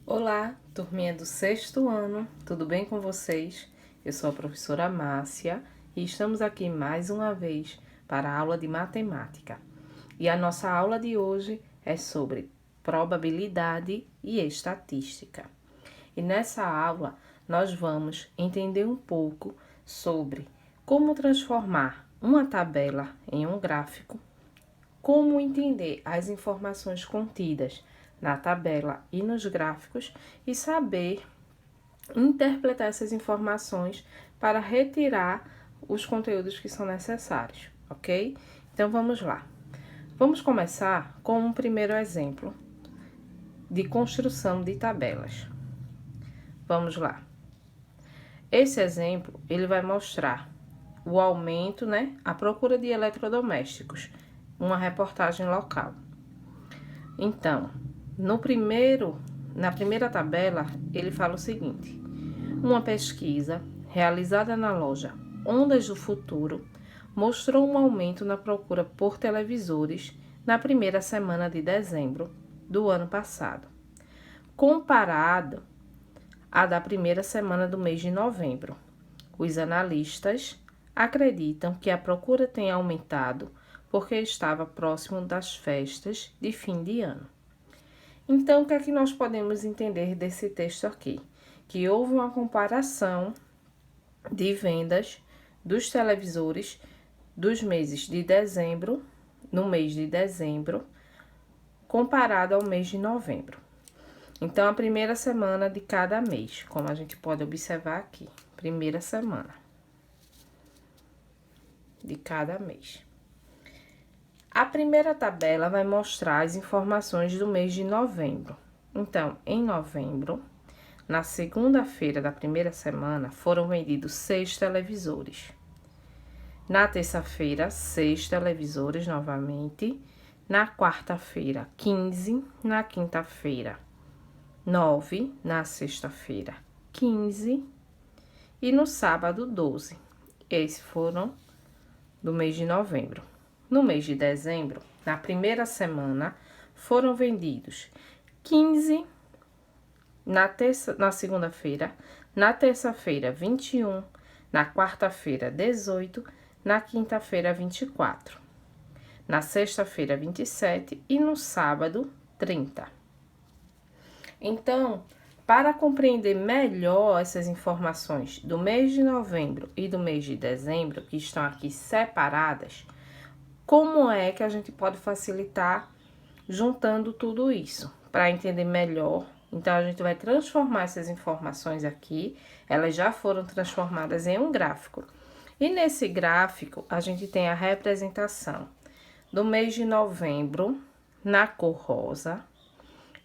Olá, turminha do sexto ano, tudo bem com vocês? Eu sou a professora Márcia e estamos aqui mais uma vez para a aula de matemática. E a nossa aula de hoje é sobre probabilidade e estatística. E nessa aula nós vamos entender um pouco sobre como transformar uma tabela em um gráfico, como entender as informações contidas na tabela e nos gráficos e saber interpretar essas informações para retirar os conteúdos que são necessários, ok? Então vamos lá. Vamos começar com um primeiro exemplo de construção de tabelas. Vamos lá. Esse exemplo, ele vai mostrar o aumento, a procura de eletrodomésticos, uma reportagem local. Então, na primeira tabela, ele fala o seguinte: uma pesquisa realizada na loja Ondas do Futuro mostrou um aumento na procura por televisores na primeira semana de dezembro do ano passado, comparado à da primeira semana do mês de novembro. Os analistas acreditam que a procura tenha aumentado porque estava próximo das festas de fim de ano. Então, o que é que nós podemos entender desse texto aqui? Que houve uma comparação de vendas dos televisores dos meses de dezembro, no mês de dezembro, comparado ao mês de novembro. Então, a primeira semana de cada mês, como a gente pode observar aqui, primeira semana de cada mês. A primeira tabela vai mostrar as informações do mês de novembro. Então, em novembro, na segunda-feira da primeira semana, foram vendidos 6 televisores. Na terça-feira, 6 televisores novamente. Na quarta-feira, 15. Na quinta-feira, 9. Na sexta-feira, 15. E no sábado, 12. Esses foram do mês de novembro. No mês de dezembro, na primeira semana, foram vendidos 15 na segunda-feira, na terça-feira 21, na quarta-feira 18, na quinta-feira 24, na sexta-feira 27 e no sábado 30. Então, para compreender melhor essas informações do mês de novembro e do mês de dezembro, que estão aqui separadas, como é que a gente pode facilitar juntando tudo isso? Para entender melhor, então a gente vai transformar essas informações aqui, elas já foram transformadas em um gráfico. E nesse gráfico, a gente tem a representação do mês de novembro na cor rosa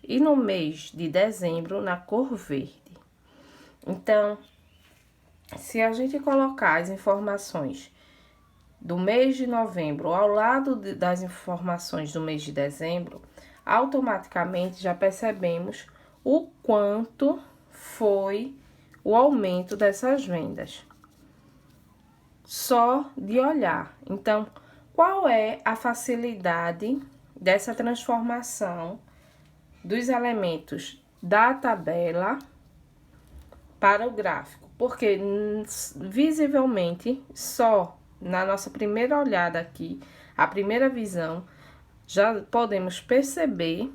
e no mês de dezembro na cor verde. Então, se a gente colocar as informações do mês de novembro ao lado das informações do mês de dezembro, automaticamente já percebemos o quanto foi o aumento dessas vendas. Só de olhar. Então, qual é a facilidade dessa transformação dos elementos da tabela para o gráfico? Porque visivelmente só na nossa primeira olhada aqui, a primeira visão, já podemos percebam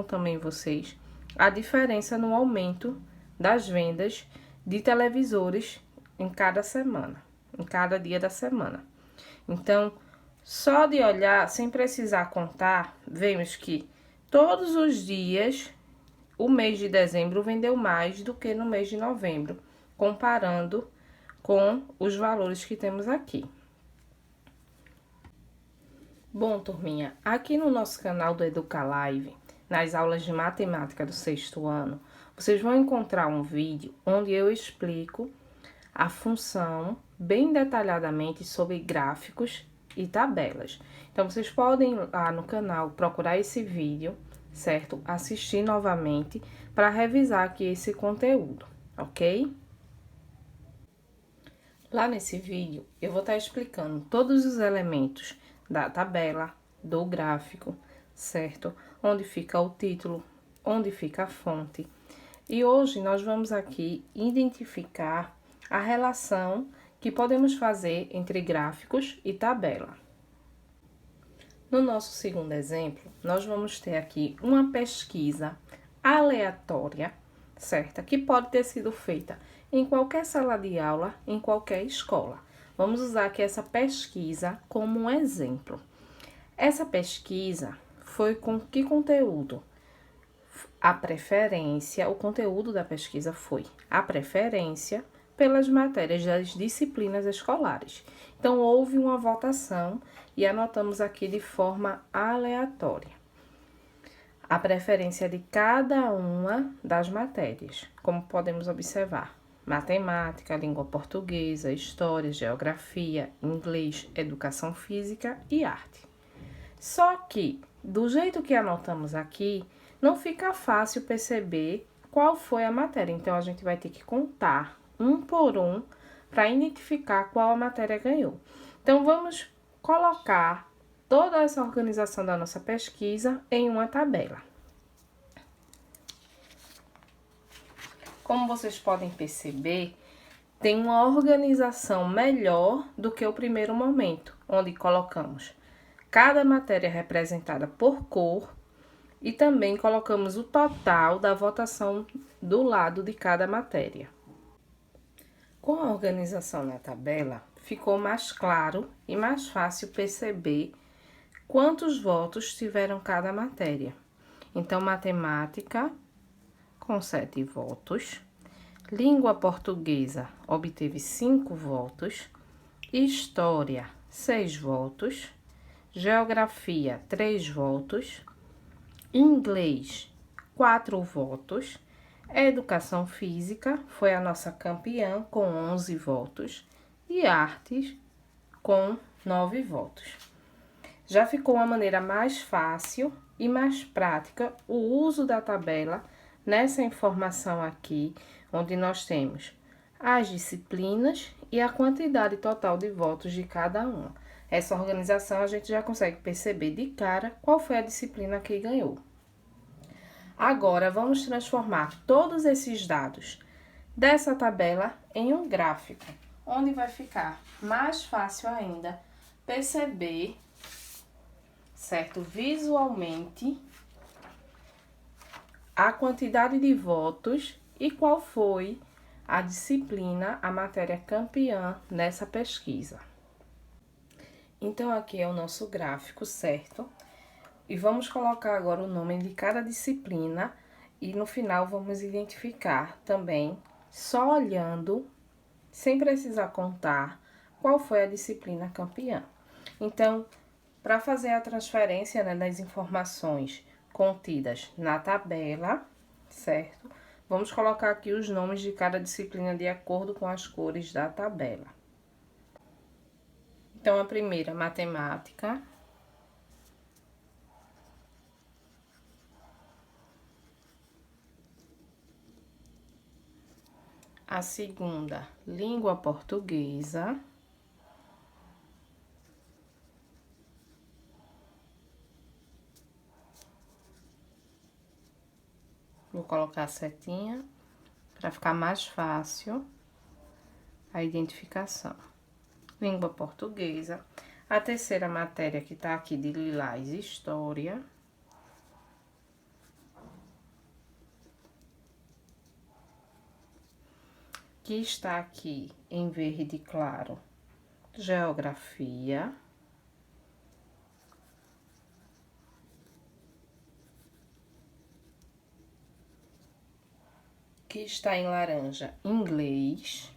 também vocês, a diferença no aumento das vendas de televisores em cada semana, em cada dia da semana. Então, só de olhar, sem precisar contar, vemos que todos os dias o mês de dezembro vendeu mais do que no mês de novembro, comparando com os valores que temos aqui. Bom, turminha, aqui no nosso canal do Educalive, nas aulas de matemática do sexto ano, vocês vão encontrar um vídeo onde eu explico a função bem detalhadamente sobre gráficos e tabelas. Então, vocês podem ir lá no canal procurar esse vídeo, certo? Assistir novamente para revisar aqui esse conteúdo, ok? Lá nesse vídeo, eu vou estar explicando todos os elementos da tabela, do gráfico, certo? Onde fica o título onde fica a fonte. E hoje nós vamos aqui identificar a relação que podemos fazer entre gráficos e tabela. No nosso segundo exemplo, nós vamos ter aqui uma pesquisa aleatória, certa? Que pode ter sido feita em qualquer sala de aula, em qualquer escola. Vamos usar aqui essa pesquisa como um exemplo. Essa pesquisa foi com que conteúdo? A preferência, o conteúdo da pesquisa foi a preferência pelas matérias das disciplinas escolares. Então, houve uma votação e anotamos aqui de forma aleatória a preferência de cada uma das matérias, como podemos observar: matemática, língua portuguesa, história, geografia, inglês, educação física e arte. Só que, do jeito que anotamos aqui, não fica fácil perceber qual foi a matéria. Então, a gente vai ter que contar um por um para identificar qual a matéria ganhou. Então, vamos colocar toda essa organização da nossa pesquisa em uma tabela. Como vocês podem perceber, tem uma organização melhor do que o primeiro momento, onde colocamos cada matéria representada por cor e também colocamos o total da votação do lado de cada matéria. Com a organização na tabela, ficou mais claro e mais fácil perceber quantos votos tiveram cada matéria. Então, matemática, com 7 votos, língua portuguesa obteve 5 votos, história, 6 votos, geografia, 3 votos, inglês, 4 votos, educação física foi a nossa campeã com 11 votos e artes com 9 votos. Já ficou uma maneira mais fácil e mais prática o uso da tabela nessa informação aqui, onde nós temos as disciplinas e a quantidade total de votos de cada uma. Essa organização a gente já consegue perceber de cara qual foi a disciplina que ganhou. Agora, vamos transformar todos esses dados dessa tabela em um gráfico, onde vai ficar mais fácil ainda perceber, certo, visualmente, a quantidade de votos e qual foi a disciplina, a matéria campeã nessa pesquisa. Então, aqui é o nosso gráfico, certo? E vamos colocar agora o nome de cada disciplina e no final vamos identificar também, só olhando, sem precisar contar, qual foi a disciplina campeã. Então, para fazer a transferência, né, das informações contidas na tabela, certo? Vamos colocar aqui os nomes de cada disciplina de acordo com as cores da tabela. Então, a primeira, matemática. A segunda, língua portuguesa. Vou colocar a setinha para ficar mais fácil a identificação. Língua portuguesa. A terceira matéria que tá aqui de lilás, história. Que está aqui em verde claro, geografia. Que está em laranja, inglês.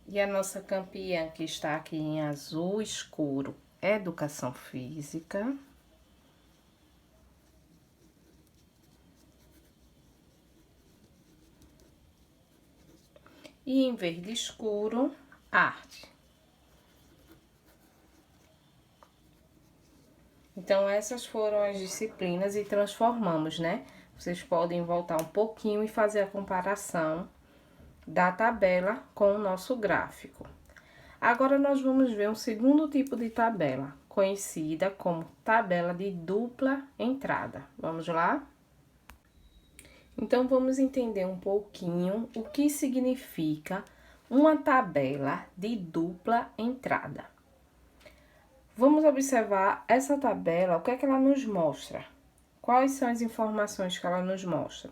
E a nossa campeã, que está aqui em azul escuro, educação física. E em verde escuro, arte. Então, essas foram as disciplinas e transformamos, né? Vocês podem voltar um pouquinho e fazer a comparação da tabela com o nosso gráfico. Agora, nós vamos ver um segundo tipo de tabela, conhecida como tabela de dupla entrada. Vamos lá? Então, vamos entender um pouquinho o que significa uma tabela de dupla entrada. Vamos observar essa tabela, o que é que ela nos mostra? Quais são as informações que ela nos mostra?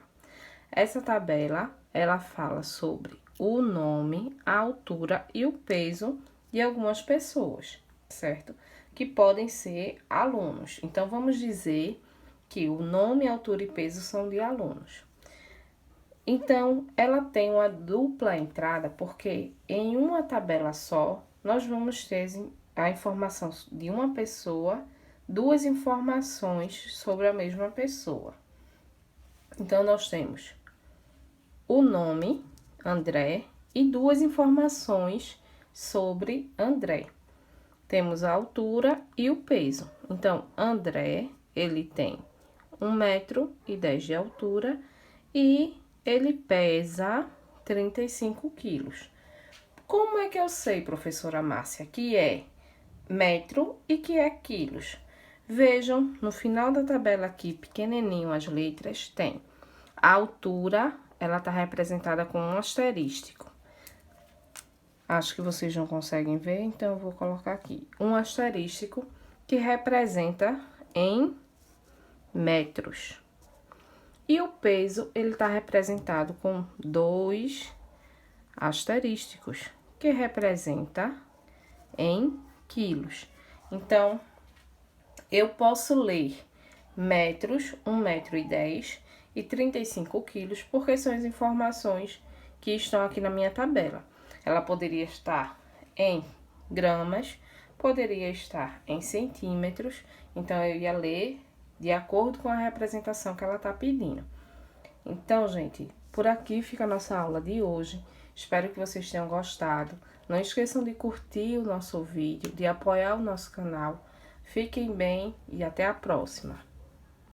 Essa tabela, ela fala sobre o nome, a altura e o peso de algumas pessoas, certo? Que podem ser alunos. Então, vamos dizer que o nome, altura e peso são de alunos. Então, ela tem uma dupla entrada, porque em uma tabela só, nós vamos ter a informação de uma pessoa, duas informações sobre a mesma pessoa. Então, nós temos o nome, André, e duas informações sobre André. Temos a altura e o peso. Então, André, ele tem 1,10 m de altura e ele pesa 35 quilos. Como é que eu sei, professora Márcia, que é metro e que é quilos? Vejam, no final da tabela aqui, pequenininho as letras, tem a altura, ela tá representada com um asterístico. Acho que vocês não conseguem ver, então eu vou colocar aqui um asterístico que representa em metros. E o peso, ele tá representado com 2 asterísticos, que representa em quilos. Então, eu posso ler metros, 1,10 m e 35 quilos, porque são as informações que estão aqui na minha tabela. Ela poderia estar em gramas, poderia estar em centímetros, então eu ia ler de acordo com a representação que ela tá pedindo. Então, gente, por aqui fica a nossa aula de hoje. Espero que vocês tenham gostado. Não esqueçam de curtir o nosso vídeo, de apoiar o nosso canal. Fiquem bem e até a próxima!